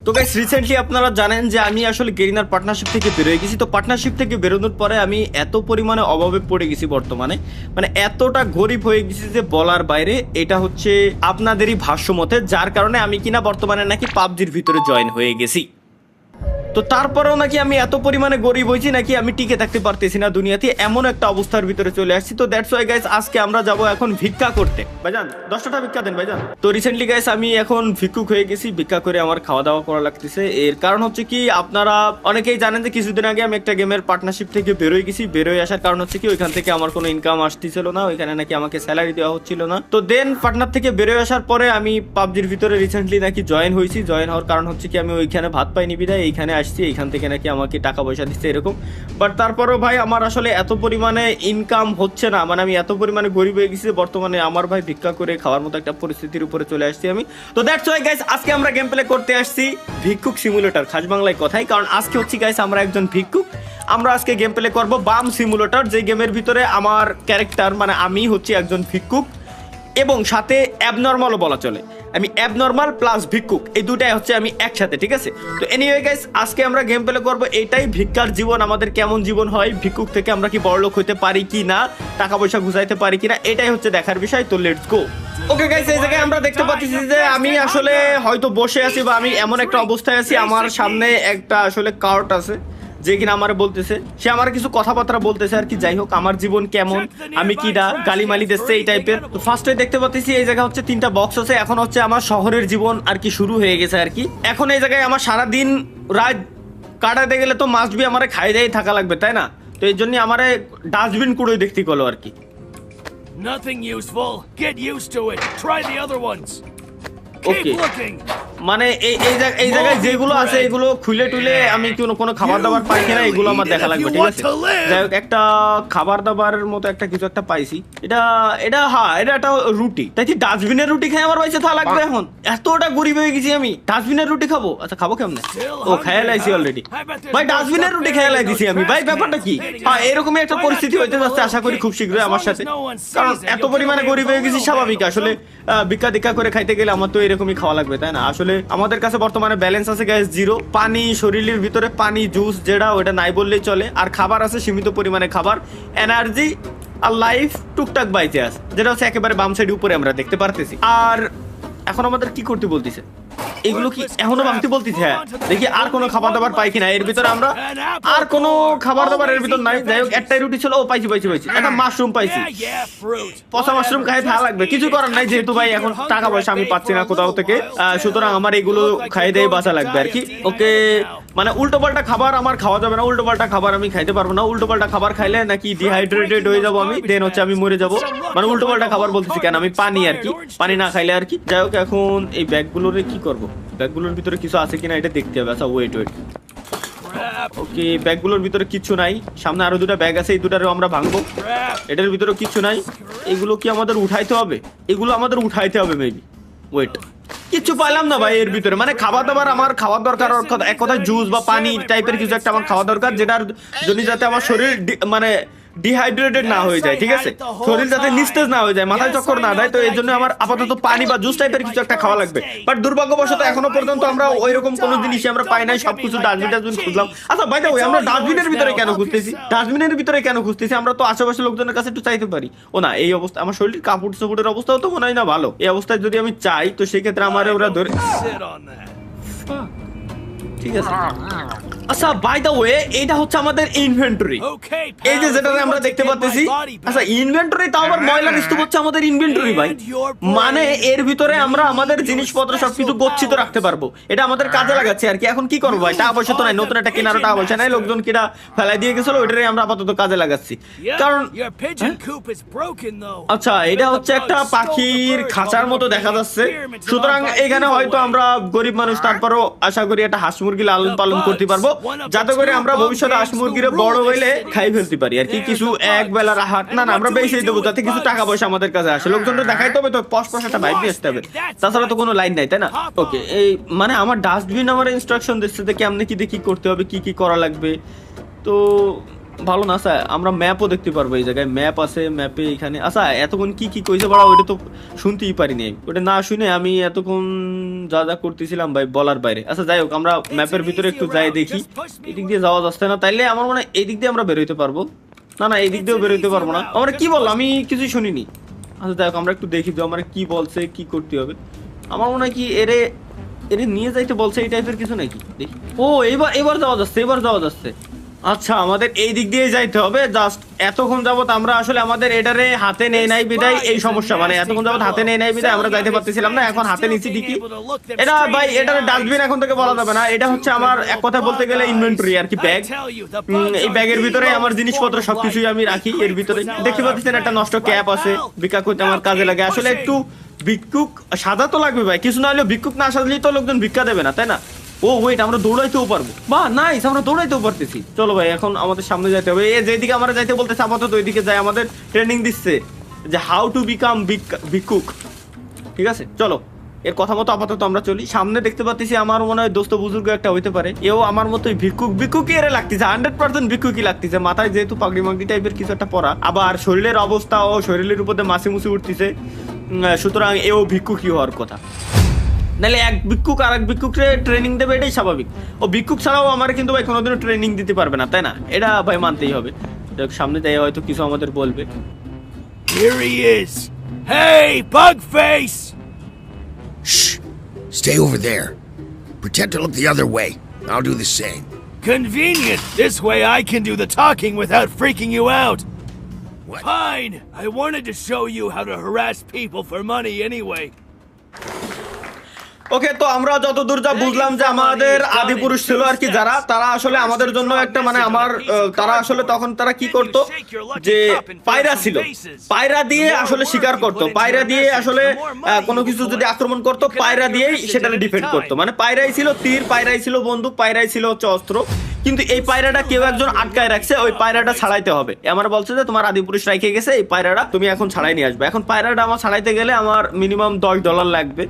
তো guys recently আপনারা জানেন যে আমি আসলে গেরিনার পার্টনারশিপ থেকে বেরোয় গেছি। তো পার্টনারশিপ থেকে বেরোনোর পরে আমি এত পরিমাণে অভাবে পড়ে গেছি বর্তমানে, মানে এতটা গরিব হয়ে গেছি যে বলার বাইরে। এটা হচ্ছে আপনাদেরই ভাষ্য মতে, যার কারণে আমি কিনা বর্তমানে নাকি পাবজির ভিতরে জয়েন হয়ে গেছি। তো তারপরেও নাকি আমি এত পরিমাণে গরিব হয়েছি নাকি আমি টিকে থাকতে পারতেছি না দুনিয়াতে, এমন একটা অবস্থার ভিতরে চলে আসছি। তো দ্যাটস ওয়াই গাইস আজকে আমরা যাব এখন ভিক্ষা করতে। ভাইজান 10টা ভিক্ষা দেন ভাইজান। তো রিসেন্টলি গাইস আমি এখন ভিক্ষুক হয়ে গেছি, ভিক্ষা করে আমার খাওয়া দাওয়া করা লাগতেছে। এর কারণ হচ্ছে কি, আপনারা অনেকেই জানেন যে কিছুদিন আগে আমি একটা গেমের পার্টনারশিপ থেকে বেরোয় গেছি। বেরোয় আসার কারণ হচ্ছে কি, ওইখান থেকে আমার কোনো ইনকাম আসতেছিল না, ওইখানে নাকি আমাকে স্যালারি দেওয়া হচ্ছিল না। তো দেন পার্টনার থেকে বেরোয় আসার পরে আমি পাবজির ভিতরে রিসেন্টলি নাকি জয়েন হয়েছি। জয়েন হওয়ার কারণ হচ্ছে কি, আমি ওইখানে ভাত পাইনি বিদায় এইখানে আসছি, এইখান থেকে নাকি আমাকে টাকা পয়সা দিচ্ছে এরকম। বাট তারপরেও ভাই আমার আসলে এত পরিমাণে ইনকাম হচ্ছে না, মানে আমি এত পরিমাণে গরিব হয়ে গেছি বর্তমানে আমার ভাই ভিক্ষা করে খাওয়ার মতো একটা পরিস্থিতির উপরে চলে আসছি আমি। তো দ্যাটস ওয়াই গাইস আজকে আমরা গেম প্লে করতে আসছি ভিক্ষুক সিমুলেটর, খাস বাংলায় কথাই। কারণ আজকে হচ্ছে গাইস আমরা একজন ভিক্ষুক, আমরা আজকে গেম প্লে করবো বাম সিমুলেটর, যে গেমের ভিতরে আমার ক্যারেক্টার মানে আমি হচ্ছে একজন ভিক্ষুক এবং সাথে অ্যাবনর্মালও বলা চলে। আমি অ্যাবনর্মাল প্লাস ভিক্ষুক এই দুটাই হচ্ছে আমি একসাথে, ঠিক আছে। তো এনিওয়ে গাইস আজকে আমরা গেম প্লে করবো এইটাই, ভিক্ষার জীবন আমাদের কেমন জীবন হয়, ভিক্ষুক থেকে আমরা কি বড়লোক হতে পারি কি না, টাকা পয়সা গুছাইতে পারি কিনা, এটাই হচ্ছে দেখার বিষয়। তো লেটস গো। ওকে গাইস এই জায়গায় আমরা দেখতে পাচ্ছি যে আমি আসলে হয়তো বসে আছি বা আমি এমন একটা অবস্থায় আছি, আমার সামনে একটা আসলে কার্ট আছে যে কিনা আমার বলতেছে, সে আমার কিছু কথাবার্তা বলতেছে আর কি। যাই হোক আমার জীবন কেমন, আমি কিডা, গালিমালি দিচ্ছে এই টাইপের। তো ফার্স্টে দেখতে পাচ্ছি এই জায়গা হচ্ছে 3টা বক্স আছে। এখন হচ্ছে আমার শহরের জীবন আর কি শুরু হয়ে গেছে আর কি। এখন এই জায়গায় আমার সারাদিন রাত কাটাতে গেলে তো মাস্ট বি আমার খাই দাই থাকা লাগবে, তাই না? তো এই জন্য আমার ডাস্টবিন কুড়োই দেখতে গেলো আর কি। Nothing useful. Get used to it. Try the other ones. Okay, Keep looking. মানে এই জায়গায় যেগুলো আছে এগুলো খুলে টুলে আমি কোনো খাবার দাবার পাই কিনা এগুলো আমার দেখা লাগবে, ঠিক আছে। যাই হোক একটা খাবার দাবারের মতো একটা কিছু একটা পাইছি। এটা হ্যাঁ এটা একটা রুটি, তাই কি ডাস্টবিনের রুটি খাই আমার পয়সা থাকা লাগবে? এখন এতটা গরিব হয়ে গেছি আমি, ডাস্টবিনের রুটি খাবো? আচ্ছা খাবো কেমনে? ও খেয়াল আইছি অলরেডি ভাই, ডাস্টবিনের রুটি খেয়াল আইছি আমি ভাই। ব্যাপারটা কি? হ্যাঁ এরকমই একটা পরিস্থিতি হইতে যাচ্ছে আশা করি খুব শীঘ্রই আমার সাথে, কারণ এত পরিমাণে গরিব হয়ে গেছি স্বাভাবিক। আসলে ভিক্ষা দীক্ষা করে খাইতে গেলে আমার তো এরকমই খাওয়া লাগবে, তাই না? আসলে আমাদের কাছে বর্তমানে ব্যালেন্স আছে গ্যাস 0, পানি শরীরের ভিতরে পানি জুস যেটা ওটা নাই বললেই চলে, আর খাবার আছে সীমিত পরিমাণে খাবার, এনার্জি আর লাইফ টুকটাক বাইতে আছে, যেটা হচ্ছে একেবারে বাম সাইড উপরে আমরা দেখতে পারতেছি। আর এখন আমাদের কি করতে বলতেছে? এগুলো কি এখনো ভাঙতে বলতেছে? হ্যাঁ দেখি আর কোনো খাবার দাবার পাই কিনা এর ভিতরে। আমরা আর কোনো খাবার দাবার এর ভিতর নাই। যাই হোক একটাই রুটি ছিল, ও পাইছি একটা মাশরুম পাইছি। পচা মাশরুম খাই ভালো লাগবে, কিছু করার নাই যেহেতু ভাই এখন টাকা পয়সা আমি পাচ্ছি না কোথাও থেকে, সুতরাং আমার এগুলো খাই দিয়ে বাঁচা লাগবে আর কি। ওকে মানে উল্টো পাল্টা খাবার আমার খাওয়া যাবে না, উল্টো পাল্টা খাবার আমি খাইতে পারবো না। উল্টো পাল্টা খাবার খাইলে নাকি ডিহাইড্রেটেড হয়ে যাবো আমি, দেন হচ্ছে আমি মরে যাবো। মানে উল্টো পাল্টা খাবার বলতেছি কেন, আমি পানি আর কি, পানি না খাইলে আর কি। যাই হোক এখন এই ব্যাগগুলোর কি করবো, ব্যাগগুলোর ভিতরে কিছু আছে কিনা এটা দেখতে হবে। আচ্ছা ওয়েট ওকে ব্যাগগুলোর ভিতরে কিছু নাই, সামনে আরো 2টা ব্যাগ আছে, এই 2টারও আমরা ভাঙবো। এটার ভিতরে কিছু নাই, এগুলো কি আমাদের উঠাইতে হবে? এগুলো আমাদের উঠাইতে হবে মেবি। ওয়েট কিছু পাইলাম না ভাই এর ভিতরে, মানে খাবার দাবার আমার খাওয়ার দরকার, এক কথায় জুস বা পানি টাইপের কিছু একটা আমার খাওয়া দরকার, যেটার জন্য যাতে আমার শরীর মানে ডিহাইড্রেটেড না হয়ে যায়, ঠিক আছে, শরীর যাতে নিস্তেজ না হয়ে যায়, মাথায় চক্কর না দেয়। তো এই জন্য আমার আপাতত পানি বা জুস টাইপের কিছু একটা খাওয়া লাগবে। বাট দুর্ভাগ্যবশত এখনো পর্যন্ত আমরা ওইরকম কোনো জিনিসই আমরা পাই নাই, সবকিছু ডাস্টবিন খুঁজলাম। আচ্ছা ভাই ওই আমরা ডাস্টবিনের ভিতরে কেন খুঁজতেছি? আমরা তো আশেপাশে লোকজনের কাছে একটু চাইতে পারি। ও না এই অবস্থা আমার শরীরের কাপড় চোপড়ের অবস্থাও তো মনে হয় না ভালো। এই অবস্থায় যদি আমি চাই তো সেক্ষেত্রে আমার ওরা ধরে, ঠিক আছে। আচ্ছা বাই দ্য ওয়ে এটা হচ্ছে আমাদের ইনভেন্টরি, এই যে যেটা আমরা দেখতে পাচ্ছি। আচ্ছা ইনভেন্টরি তাও আবার ময়লার স্তূপ হচ্ছে আমাদের ইনভেন্টরি ভাই, মানে এর ভিতরে আমরা আমাদের জিনিসপত্র সবকিছু গচ্ছিত রাখতে পারবো, এটা আমাদের কাজে লাগাচ্ছে আর কি। এখন কি করবো ভাই, টাকা পয়সা তো নাই, নতুন একটা কেনারও টাকা পয়সা নাই, লোকজন কিনা ফেলাই দিয়ে গেছিল, ওইটাই আমরা আপাতত কাজে লাগাচ্ছি। কারণ আচ্ছা এটা হচ্ছে একটা পাখির খাঁচার মতো দেখা যাচ্ছে, সুতরাং এখানে হয়তো আমরা গরিব মানুষ তারপরও আশা করি একটা হাঁস মুরগি লালন পালন করতে পারবো, যাতে করে আমরা ভবিষ্যতে হাঁস মুরগিরে বড় হইলে খাই ফেলতে পারি আর কি। কিছু এক বেলার হাট না আমরা বেশি দেবো, যাতে কিছু টাকা পয়সা আমাদের কাছে আসে, লোকজনটা দেখাইতে হবে, তো পশ একটা ভাইব নিয়ে আসতে হবে, তাছাড়া তো কোনো লাইন নাই, তাই না? ওকে এই মানে আমার ডাস্টবিন আমার ইনস্ট্রাকশন দিচ্ছে যে কেমনে কি দিয়ে কি করতে হবে, কি কি করা লাগবে। তো ভালো না স্যার, আমরা ম্যাপও দেখতে পারবো এই জায়গায়, ম্যাপ আছে, ম্যাপে এখানে আচ্ছা এতক্ষণ কি কি কইছে বড়া ওটা তো শুনতেই পারিনি, ওটা না শুনে আমি এতক্ষণ যা যা করতেছিলাম ভাই বলার বাইরে। আচ্ছা যাই হোক, আমরা ম্যাপের ভিতরে একটু যাই দেখি, এদিক দিয়ে যাওয়া যাচ্ছে না, তাইলে আমার মনে হয় এই দিক দিয়ে আমরা বেরোইতে পারবো। না না, এই দিক দিয়েও বেরোইতে পারবো না। আমরা কি বললাম, আমি কিছুই শুনিনি। আচ্ছা যাই হোক, আমরা একটু দেখি তো আমার কি বলছে, কি করতে হবে। আমার মনে হয় কি এরে নিয়ে যাইতে বলছে, এই টাইপের কিছু নাকি দেখি। ও এবার যাওয়া যাচ্ছে, এবার যাওয়া যাচ্ছে। আচ্ছা আমাদের এই দিক দিয়ে যাইতে হবে। জাস্ট এতক্ষণ যাবত আমরা আসলে আমাদের এটারে হাতে নেই নাই বিদায় এই সমস্যা, মানে এতক্ষণ যাবত হাতে নেই নাই বিদায় আমরা যাইতে পারতেছিলাম না। এখন হাতে নিচ্ছি ঠিকই, এটা ভাই এটার ডাস্টবিন এখন থেকে বলা যাবে না, এটা হচ্ছে আমার এক কথায় বলতে গেলে ইনভেন্টরি আর কি, ব্যাগ। এই ব্যাগের ভিতরে আমার জিনিসপত্র সবকিছুই আমি রাখি এর ভিতরে। দেখতে পাচ্ছেন একটা নষ্ট ক্যাপ আছে, ভিক্ষা করতে আমার কাজে লাগে। আসলে একটু ভিক্ষুক সাজা তো লাগবে ভাই, কিছু না হলে ভিক্ষুক না সাজলেই তো লোকজন ভিক্ষা দেবে না, তাই না? ও ওয়েট, আমরা দৌড়াইতেও পারবো, বাহ নাইস, আমরা দৌড়াইতেও পারতেছি। চলো ভাই এখন আমাদের সামনে যাইতে হবে, এই যেদিকে আমরা যাইতে বলতেছি আপাতত ওইদিকে যাই। আমাদের ট্রেনিং দিচ্ছে যে হাউ টু বিকাম ভিক্ষুক, ঠিক আছে? চলো এর কথা মতো আপাতত আমরা চলি। সামনে দেখতে পাচ্ছি আমার মনে হয় দোস্ত বুজুর্গ একটা হইতে পারে, এও আমার মতোই ভিক্ষুকই এর লাগতেছে, 100% ভিক্ষুকই লাগতেছে। মাথায় যেহেতু পাগড়ি মাগড়ি টাইপের কিছু একটা পরা, আবার শরীরের অবস্থা ও শরীরের উপরে মাসি মুসি উঠতেছে, সুতরাং এও ভিক্ষুকই হওয়ার কথা। নাহলে এক ভিক্ষুক আর এক ভিক্ষুককে ট্রেনিং দেবে, এটাই স্বাভাবিক। ও ভিক্ষুক ছাড়াও আমার কিন্তু ভাই কোনোদিনও ট্রেনিং দিতে পারবে না, তাই না? এটা ভাই মানতেই হবে। সামনে যাই হয়তো কিছু আমাদের বলবে। Here he is. Hey, Bugface! Shh! Stay over there. Pretend to look the other way. I'll do the same. Convenient. This way I can do the talking without freaking you out. What? Fine. I wanted to show you how to harass people for money anyway. ওকে, তো আমরা যতদূর যা বুঝলাম যে আমাদের আদি পুরুষ ছিল আর কি যারা, তারা আসলে আমাদের জন্য একটা মানে আমার তারা আসলে তখন তারা কি করতো যে পায়রা ছিল, পায়রা দিয়ে আসলে শিকার করতো, পায়রা দিয়ে আসলে কোনো কিছু যদি আক্রমণ করতো পায়রা দিয়েই সেটা ডিফেন্ড করতো। মানে পায়রাই ছিল তীর, পায়রাই ছিল বন্দুক, পায়রাই ছিল হচ্ছে অস্ত্র। কিন্তু এই পায়রাটা কেউ একজন আটকায় রাখছে, ওই পায়রাটা ছাড়াইতে হবে। আমার বলছে যে তোমার আদি পুরুষ রাইখে গেছে, এই পায়রাটা তুমি এখন ছাড়াই নিয়ে আসবে। এখন পায়রাটা আমার ছাড়াইতে গেলে আমার মিনিমাম $10 লাগবে,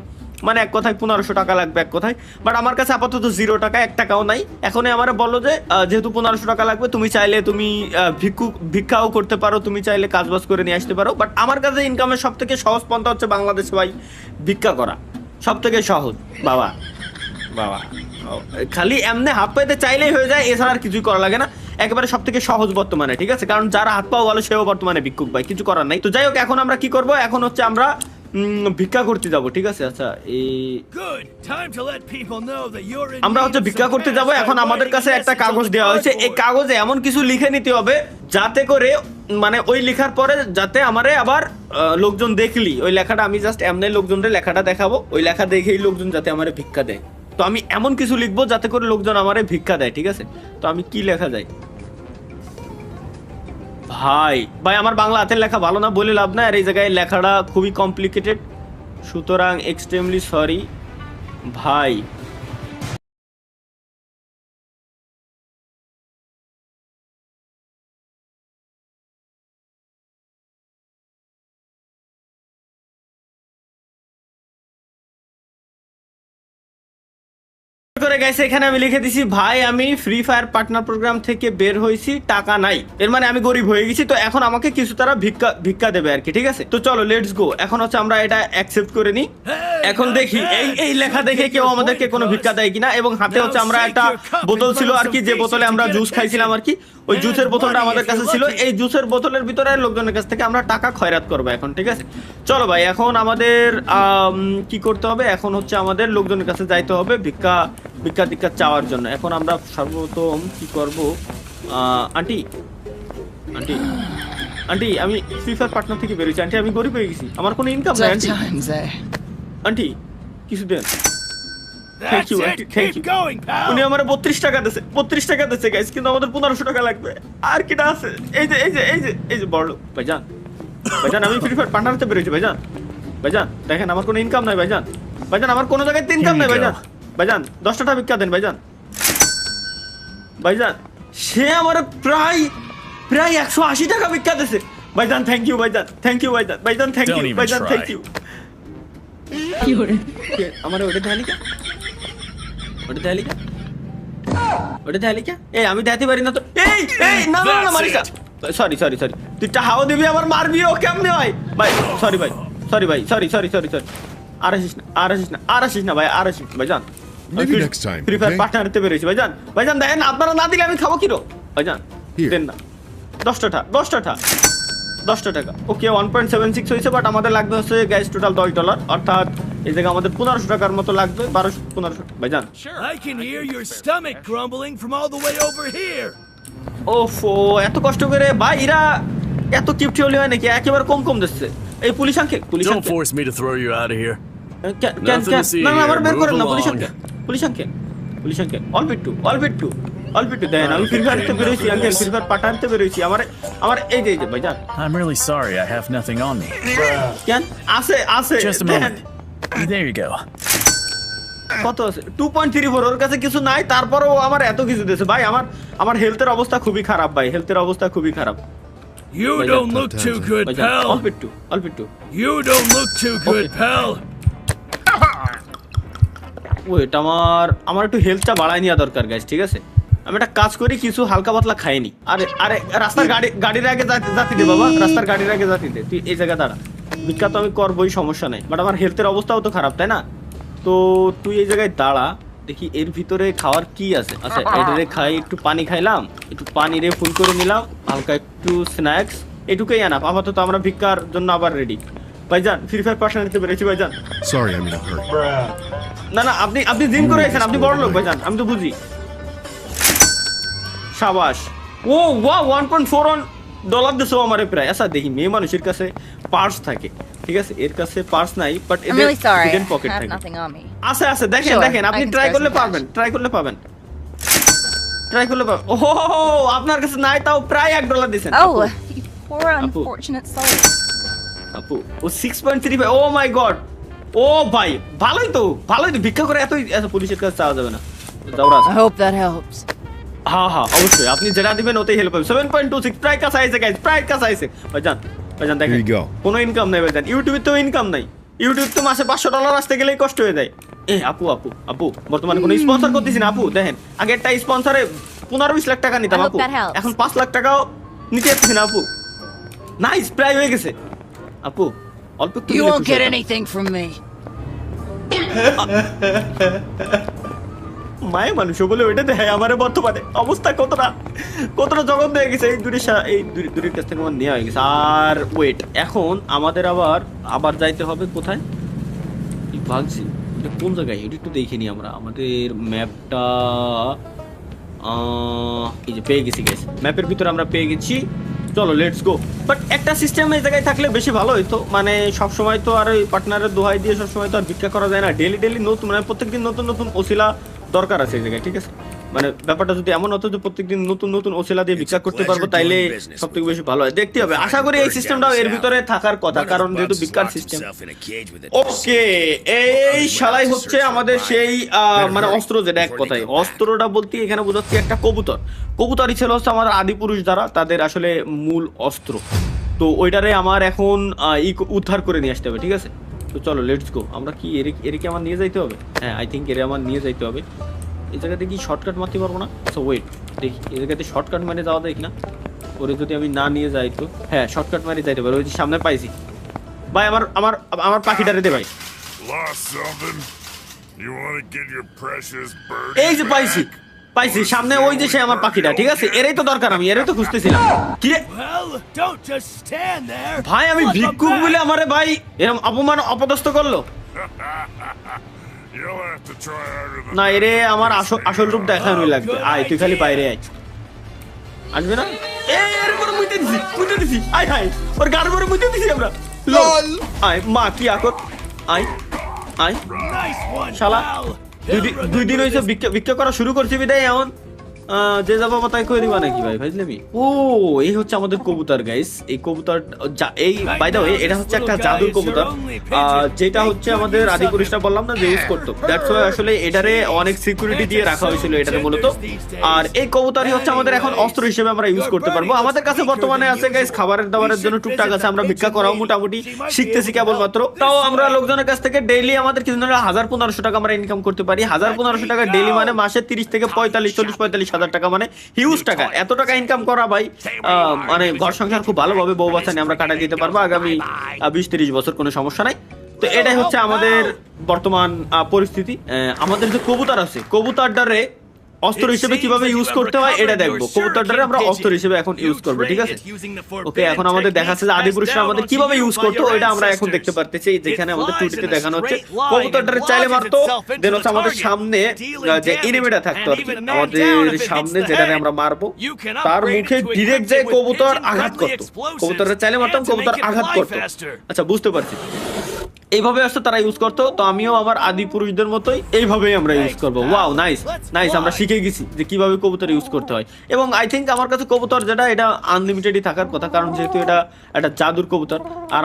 মানে এক কথায় 1500 টাকা লাগবে এক কথায়। বাট আমার কাছে আপাতত 0 টাকা, 1 টাকাও নাই। এখন আমার বললো যে যেহেতু 1500 টাকা লাগবে, তুমি চাইলে তুমি ভিক্ষাও করতে পারো, তুমি চাইলে কাজবাজ করে নিয়ে আসতে পারো। বাট আমার কাছে ইনকামের সব থেকে সহজ পন্থা হচ্ছে বাংলাদেশে ভাই ভিক্ষা করা, সব থেকে সহজ। বাবা বাবা খালি এমনি হাত পাইতে চাইলেই হয়ে যায়, এছাড়া আর কিছুই করা লাগে না, একেবারে সব থেকে সহজ বর্তমানে, ঠিক আছে? কারণ যারা হাত পাও ভালো সেও বর্তমানে ভিক্ষুক ভাই, কিছু করার নাই। তো যাই হোক, এখন আমরা কি করব, এখন হচ্ছে আমরা ভিক্ষা করতে যাব, ঠিক আছে? আচ্ছা আমরা হচ্ছে ভিক্ষা করতে যাব। এখন আমাদের কাছে একটা কাগজ দেওয়া হয়েছে, এই কাগজে এমন কিছু লিখে নিতে হবে যাতে করে মানে ওই লেখার পরে যাতে আমারে আবার লোকজন দেখলি ওই লেখাটা, আমি জাস্ট এমনি লোকজনের লেখাটা দেখাবো, ওই লেখা দেখেই লোকজন যাতে আমারে ভিক্ষা দেয়। তো আমি এমন কিছু লিখবো যাতে করে লোকজন আমারে ভিক্ষা দেয়, ঠিক আছে? তো আমি কি লেখা যায় ভাই আমার বাংলা হাতের লেখা ভালো না বলে লাভ না, আর এই জায়গায় লেখাটা খুবই কমপ্লিকেটেড, সুতরাং এক্সট্রিমলি সরি ভাই। করে গেছে, এখানে আমি লিখে দিছি ভাই আমি ফ্রি ফায়ার পার্টনার প্রোগ্রাম থেকে বের হয়েছি, টাকা নাই, এর মানে আমি গরিব হয়ে গেছি। তো এখন আমাকে কিছু তারা ভিক্ষা দেবে আর কি, ঠিক আছে? তো চলো লেটস গো। এখন হচ্ছে আমরা এটা অ্যাকসেপ্ট করে নিই। এখন দেখি এই লেখা দেখে কেউ আমাদেরকে কোনো ভিক্ষা দেয় কিনা। এবং হাতে হচ্ছে আমরা একটা বোতল ছিল আর কি, যে বোতলে আমরা জুস খাইছিলাম আর কি, ওই জুসের বোতলটা আমাদের কাছে ছিল। এই জুসের বোতলের ভিতরে লোকজনের কাছ থেকে আমরা টাকা খয়রাত করবো এখন, ঠিক আছে? চলো ভাই, এখন আমাদের কি করতে হবে, এখন হচ্ছে আমাদের লোকজনের কাছে যাইতে হবে ভিক্ষা চাওয়ার জন্য। এখন আমরা সর্বপ্রথম কি করব, আন্টি আমি ফ্রি ফায়ার পার্টনার থেকে বেরিয়েছি আন্টি, আমি গরিব হয়ে গেছি, আমার কোনো ইনকাম নাই আন্টি, আন্টি কিছু দেন। Thank you auntie, thank you. উনি আমার 32 টাকা দিচ্ছে গাইস, কিন্তু আমাদের 1500 টাকা লাগবে। আর কিটা আছে, এই যে বড় ভাইজান আমি ফ্রি ফায়ার পার্টনার থেকে বেরিয়েছি ভাইজান দেখেন আমার কোনো ইনকাম নাই ভাইজান আমার কোনো জায়গায় ইনকাম নাই ভাইজান 10 টাকা ভিক্ষা দেন ভাইজান সে আমার প্রায় 180 টাকা ভিক্ষা দিছে ভাইজান। থ্যাংক ইউ ভাইজান, থ্যাংক ইউ আমার ওটা দেয়ালিকা ওটা দেখালি কে? এই আমি দেখাতে পারি না তো। এই না না না মারিস না। সরি তুই টাহাও দিবি আবার মারবি, ও কেমনে হয় ভাই? সরি ভাই আর আসিস না ভাই, ভাইজান Maybe next time, free fire okay? Partner হতে পেরেছি ভাইজান দেখেন, আপনারা না দিলে আমি খাবো কিরো ভাইজান? Here. দেন না 10টা টাকা ওকে 1.76 হয়েছে, বাট আমাদের লাগবে হচ্ছে গ্যাস টোটাল $10, অর্থাৎ এই জায়গায় আমাদের 1500 টাকার মতো লাগবে, 1500 ভাইজান। I can hear your stomach grumbling from all the way over here. ওফো এত কষ্ট করে ভাই, এরা এত কিপটি হলে হয় নাকি? একেবারে কম দিচ্ছে। এই police uncle Don't force me to throw you out of here. Nothing to see here. আমার বের করেন না, Move পুলিশ আঙ্কেল অল্প একটু দেন। আমি ফ্রি ফায়ারতে বেরোইছি আঙ্কেল, ফ্রি ফায়ার পাঠাতে বেরোইছি। আমার এই যে ভাইজান, I'm really sorry. I have nothing on me. কেন আছে Just a then. moment. There you go. কত আছে? 2.34। ওর কাছে কিছু নাই, তারপরও আমার এত কিছু দিয়েছে ভাই। আমার হেলথের অবস্থা খুবই খারাপ ভাই, You don't look too good, ভাইজান pal. অল্প একটু You don't look too good, pal. Wait, আমার একটু হেলথটা বাড়ায় নেওয়া দরকার গাইস, ঠিক আছে? আমি একটা কাজ করি, কিছু হালকা পাতলা খাইনি। আরে রাস্তার গাড়ির আগে জাতি দে বাবা, রাস্তার গাড়ির আগে জাতি দে। তুই এই জায়গা দাঁড়া, ভিক্ষা তো আমি করবোই, সমস্যা নাই, বাট আমার হেলথের অবস্থাও তো খারাপ, তাই না? তো তুই এই জায়গায় দাঁড়া, দেখি এর ভিতরে খাওয়ার কি আছে। আচ্ছা এটারে খাই, একটু পানি খাইলাম, একটু পানি রে ফুল করে নিলাম, হালকা একটু স্ন্যাক্স, এটুকুই আনাপ। আপাতত আমরা ভিক্ষার জন্য আবার রেডি। ভাইজান ফ্রি ফায়ার পার্সোনাল নিতে পেরেছি ভাইজান। Sorry, I'm in a hurry. না আপনি জিম করে আছেন, আপনি বড় লোক ভাইজান, আমি তো বুঝি। শাবাশ। ও ওয়াও, $1.4 দিছো আমারে প্রায়। আচ্ছা দেখি মেয়ে মানুষের কাছে পার্স থাকে, ঠিক আছে? এর কাছে পার্স নাই, but I'm really sorry. Hidden I pocket have থাকে। nothing on me. আছে দেখেন Sure, আপনি I can ট্রাই spare করলে some cash. পাবেন। ওহো আপনার কাছে নাই, তাও প্রায় $1 দিছেন। Oh, you poor unfortunate soul. আপু ও 6.35। ও মাই গড, ও ভাই ভালোই তো ভিক্ষা করে এত পুলিশের কাছে চাওয়া যাবে না। যাও রাজ। I hope that helps. হ্যাঁ অবশ্যই, আপনি যেটা দিবেন ওতেই হেল্প হবে। 7.26 প্রায় কাছে আইছে গাইস, ভাইজান দেখেন Here you go. কোনো ইনকাম নাই ভাইজান, ইউটিউবে তো ইনকাম নাই। ইউটিউব তো মাসে $500 আসতে গেলেই কষ্ট হয়ে যায়। আপু বর্তমানে কোনো স্পন্সর করতেছি না আপু। দেখেন আগে একটা স্পন্সরে 15-20 লাখ টাকা নিতাম I hope আপু, that helps. এখন 5 লাখ টাকাও নিতে পারছি না আপু। নাইস, প্রায় হয়ে গেছে আপু। অল্প একটু You দিলে won't খুশি get হতাম। anything from me. মায়ে মানুষ বলে ওইটা দেয় আমারে বর্তমানে অবস্থা কতটা জঘন্য হয়ে গেছে। এই দূরের কাছ থেকে আমার নেওয়া হয়ে গেছে। আর ওয়েট, এখন আমাদের আবার যাইতে হবে কোথায়? ভাবছি এটা কোন জায়গায়, এটা একটু দেখে নি আমরা আমাদের ম্যাপটা। এই যে পেয়ে গেছি গাইস, ম্যাপের ভিতরে আমরা পেয়ে গেছি। চলো লেটস গো। বাট একটা সিস্টেম এই জায়গায় থাকলে বেশি ভালো হইতো, মানে সবসময় তো আর ওই পার্টনারের দোহাই দিয়ে সবসময় তো আর ভিক্ষা করা যায় না। ডেলি নতুন, মানে প্রত্যেকদিন নতুন ওসিলা দরকার আছে এই জায়গায়, ঠিক আছে? মানে ব্যাপারটা যদি এমন হতো যে প্রত্যেকদিন নতুন ওসিলা দিয়ে ভিক্ষা করতে পারবো, তাইলে সবথেকে বেশি ভালো হয়। দেখতে হবে, আশা করি এই সিস্টেমটাও এর ভিতরে থাকার কথা, কারণ যেহেতু ভিক্ষার সিস্টেম। ওকে, এই শালাই হচ্ছে আমাদের সেই মানে অস্ত্র, যেটা এক কথায় অস্ত্রটা বলতে এখানে বোঝাচ্ছি একটা কবুতরই ছিল হচ্ছে আমাদের আদি পুরুষ দ্বারা তাদের আসলে মূল অস্ত্র। তো ওইটারে আমার এখন উদ্ধার করে নিয়ে আসতে হবে, ঠিক আছে? তো চলো লেটস গো। আমরা কি এরকে আমার নিয়ে যাইতে হবে? হ্যাঁ আই থিঙ্ক আমার নিয়ে যাইতে হবে। এই জায়গাতে কি শর্টকাট মারতে পারবো না? সো ওয়েট, দেখি এই জায়গাতে শর্টকাট মারে যাওয়া যায় কিনা। ওরে যদি আমি না নিয়ে যাই তো হ্যাঁ শর্টকাট মারি যাইতে পারি। ওই যে সামনে পাইছি ভাই, আমার পাখিটারে দে ভাই। Lost something? You want to get your precious bird? এই যে পাইছি সামনে, ওই যে সে আমার পাখিটা, ঠিক আছে? এরই তো দরকার, আমি এরই তো খুঁজতেছিলাম। কি রে Well, don't just stand there. ভাই, আমি Look ভিক্ষুক back. বলে আমারে ভাই এরকম অপদস্থ করলো। You'll have to try harder than না, এরে আমার আসল রূপ দেখানোই লাগবে। আয় তুই খালি বাইরে আয়, আসবে না? এর পরে মুইতে দিছি আয় হাই, ওর গাড় পরে মুইতে দিছি আমরা। লল আয় মা কি আকত, আয় Nice one, শালা। pal. 2 দিন হয়েছে ভিক্ষা করা শুরু করছি বিদায় এমন যে যাবো তাই করে দিবা নাকি ভাই ভাইজলামি? ও এই হচ্ছে আমাদের কবুতর গাইস। এই কবুতর এই বাই দ্য ওয়ে এটা হচ্ছে একটা জাদুর কবুতর, যেটা হচ্ছে আমাদের আদিপুরুষরা বললাম না যে ইউজ করতো। দ্যাটস ওয়াই আসলে এটারে অনেক সিকিউরিটি দিয়ে রাখা হয়েছিল এটারে মূলত। আর এই কবুতরই হচ্ছে আমাদের এখন অস্ত্র হিসেবে আমরা ইউজ করতে পারবো। আমাদের কাছে বর্তমানে আছে গাইস খাবারের দাবারের জন্য টুকটাক আছে, আমরা ভিক্ষা করাও মোটামুটি শিখতেছি কেবলমাত্র। তাও আমরা লোকজনের কাছ থেকে ডেইলি আমাদের কিছু 1000-1500 টাকা আমরা ইনকাম করতে পারি। 1000-1500 টাকা ডেইলি মানে মাসে 30 থেকে 40 হাজার টাকা, মানে হিউজ টাকা। এত টাকা ইনকাম করা ভাই মানে ঘর সংসার খুব ভালোভাবে বউ বাচ্চা নিয়ে আমরা কাটা দিতে পারবো আগামী 20-30 বছর, কোনো সমস্যা নাই। তো এটাই হচ্ছে আমাদের বর্তমান পরিস্থিতি। আমাদের যে কবুতর আছে, কবুতরটারে অস্ত্র হিসেবে কিভাবে ইউজ করতে হয় এটা দেখবো। কবুতরটারে আমরা অস্ত্র হিসেবে এখন ইউজ করবো, ঠিক আছে? ওকে, এখন আমাদের দেখাচ্ছে যে আদিপুরুষরা আমাদের কিভাবে ইউজ করতো এটা আমরা এখন দেখতে পারতেছি। যেখানে আমাদের টুটিতে দেখানো হচ্ছে কবুতরটারে চাইলে মারতো, দেন হচ্ছে আমাদের সামনে যে এনিমিটা থাকতো আর কি, আমাদের সামনে যেটারে আমরা মারবো তার মুখে ডিরেক্ট যে কবুতর আঘাত করতো। কবুতরটা চাইলে মারতাম, কবুতর আঘাত করতো। আচ্ছা, বুঝতে পারছি। এইভাবে আসতো তারা ইউজ করতো, তো আমিও আমার আদি পুরুষদের মতোই এইভাবেই আমরা ইউজ করবো। ওয়াও, নাইস নাইস, আমরা শিখে গেছি যে কিভাবে কবুতর ইউজ করতে হয়। এবং আই থিঙ্ক আমার কাছে কবুতর যেটা এটা আনলিমিটেডই থাকার কথা, কারণ যেহেতু এটা একটা জাদুর কবুতর। আর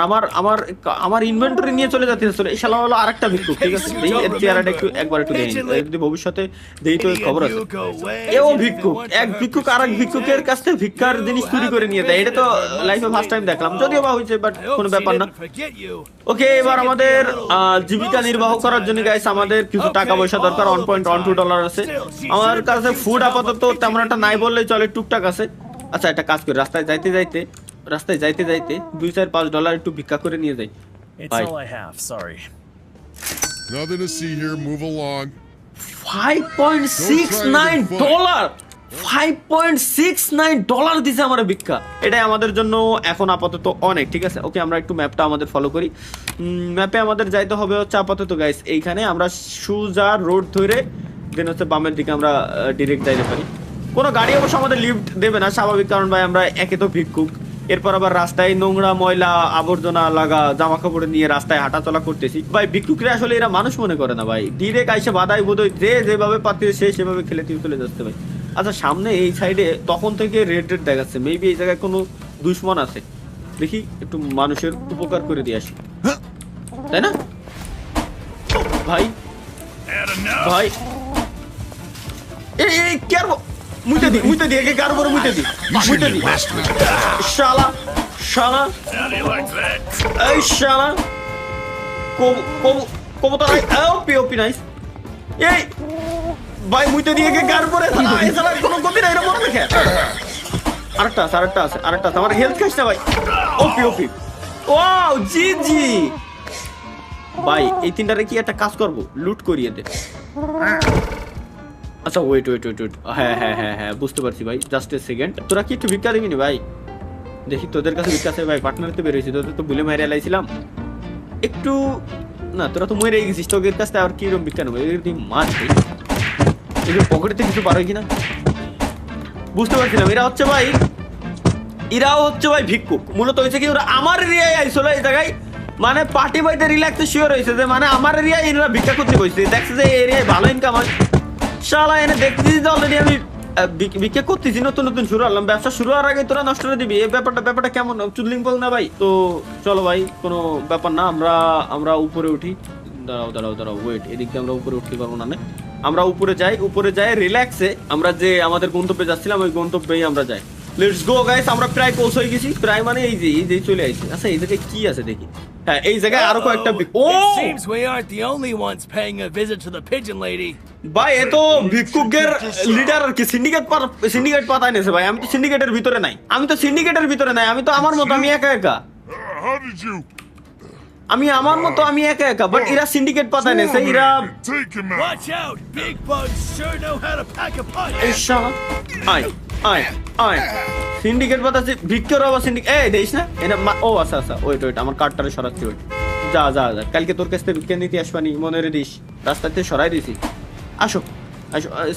আমার ইনভেন্টরি নিয়ে চলে যাচ্ছে আসলে। এই শালা হলো আরেকটা ভিক্ষুক, ঠিক আছে? এই এর চেহারাটা একবার একটু দেখি, যদি ভবিষ্যতে দেই তো খবর আছে। এও ভিক্ষুক, এক ভিক্ষুক আরেক ভিক্ষুকের কাছ থেকে ভিক্ষার জিনিস চুরি করে নিয়ে যায়। এটা তো লাইফে ফার্স্ট টাইম দেখলাম, যদিও বা হয়েছে, বাট কোনো ব্যাপার না। ওকে, এবার আমাদের জীবিকা নির্বাহ করার জন্য গাইস আমাদের কিছু টাকা পয়সা দরকার। $1.12 আছে আমার কাছে। ফুড আপাতত তেমন একটা নাই বললেই চলে, টুকটাক আছে। আচ্ছা, একটা কাজ করি, রাস্তায় যাইতে যাইতে $2-4-5 একটু ভিক্ষা করে নিয়ে যাই। It's Bye. all I have, sorry. Nothing to see here. Move along. $5.69 $5.69 দিছে আমার ভিক্ষা। এটাই আমাদের জন্য এখন আপাতত অনেক, ঠিক আছে? ওকে, আমরা একটু ম্যাপটা আমাদের ফলো করি। ম্যাপে আমাদের যাইতে হবে হচ্ছে আপাতত গাইস এইখানে। আমরা সুজা রোড ধরে দেন হচ্ছে বামের দিকে আমরা ডিরেক্ট যাইতে পারি। কোনো গাড়ি অবশ্য আমাদের লিফট দেবে না, স্বাভাবিক, কারণ ভাই আমরা একে তো ভিক্ষুক, এরপর আবার রাস্তায় নোংরা ময়লা আবর্জনা লাগা জামা কাপড় নিয়ে রাস্তায় হাঁটাচলা করতেছি। ভাই ভিক্ষুকরা আসলে এরা মানুষ মনে করে না ভাই, ডিরেক্ট আইসে বাদাই বোধই যে যেভাবে পাচ্ছে সে সেভাবে খেলে চলে যাচ্ছে ভাই। আচ্ছা, সামনে এই সাইডে তখন থেকে রেড দেখাচ্ছে, মেবি এই জায়গায় কোনো দুশ্মন আছে। দেখি একটু মানুষের উপকার করে দিয়ে আসি, তাই না ভাই? ভাই এই কি আর মুইতে দি একে কার উপরে মুইতে দি শালা শালা এই শালা কবুতর ওপি নাইস। এই ভাই মুইতে দিয়ে একে কার উপরে শালা কোনো গতি নাই, এটা মনে দেখে। আরেকটা আছে আমার হেলথ খাইস না ভাই। ওপি ওয়াও, জি ভাই, এই তিনটারে কি একটা কাজ করবো, লুট করিয়ে দে। আচ্ছা, ওয়েট, হ্যাঁ বুঝতে পারছি ভাই, জাস্ট এ সেকেন্ড। তোরা কি একটু ভিক্ষা দিবি না ভাই? দেখি তোদের কাছে ভিক্ষা আছে ভাই, পার্টনারতে বেরোয়েছি, তোদের তো ভুলে মেরে লাইছিলাম একটু না, তোরা তো মরে গেছিস, তোদের কাছ থেকে আর কিরকম ভিক্ষা নেবো? মাছ এদের পকেটে কিছু পারো কিনা বুঝতে পারছিলাম। এরাও হচ্ছে ভাই ভিক্ষুক মূলত। হয়েছে কি, ওরা আমার এরিয়ায় আইছিল এই জায়গায়, মানে পার্টি বাইতে রিল্যাক্সে শিওর হয়েছে যে মানে আমার এরিয়ায় এরা ভিক্ষা করতে বসছে, দেখছে যে এই এরিয়ায় ভালো ইনকাম হয়। শালা এনে দেখতেছি যে অলরেডি আমি ভিক্ষা করতেছি, নতুন শুরু করলাম। ব্যবসা শুরু হওয়ার আগে তোরা নষ্ট করে দিবি, এই ব্যাপারটা কেমন চুদলিং বল না ভাই? তো চলো ভাই, কোনো ব্যাপার না, আমরা উপরে উঠি। দাঁড়াও ওয়েট, এদিক দিয়ে আমরা উপরে উঠতে পারবো না। আমরা উপরে যাই রিল্যাক্সে। আমরা যে আমাদের গন্তব্যে যাচ্ছিলাম ওই গন্তব্যেই আমরা যাই। লেটস গো গাইস, আমরা প্রায় পৌঁছে গেছি, প্রায় মানে এই যে চলে আসছি। আচ্ছা, এই জায়গায় কি আছে দেখি। হ্যাঁ, এই জায়গায় আরো কয়েকটা It seems we aren't the only ones paying a visit to the pigeon lady. ভাই এ তো ভিক্ষুকের লিডার আর কি, সিন্ডিকেট পাতায় নেছে ভাই। আমি তো সিন্ডিকেটের ভিতরে নাই, আমি তো আমার মতো, আমি একা How did you আমি একা বাট এরা সিন্ডিকেট পাতায় নেছে। এরা take him out? Watch out! Big bugs sure know how to pack a punch. আয় সিন্ডিকেট পাতাছে, ভিক্ষুর আবার সিন্ডিকেট দেখিস না এটা। ও আচ্ছা ওয়েট আমার কার্ডটারে সরাচ্ছি। ওয়েট, যা কালকে তোর কাছ থেকে ভিক্ষা নিতে আসবানি, মনে রে দিস। রাস্তাতে সরাই দিছি, আসো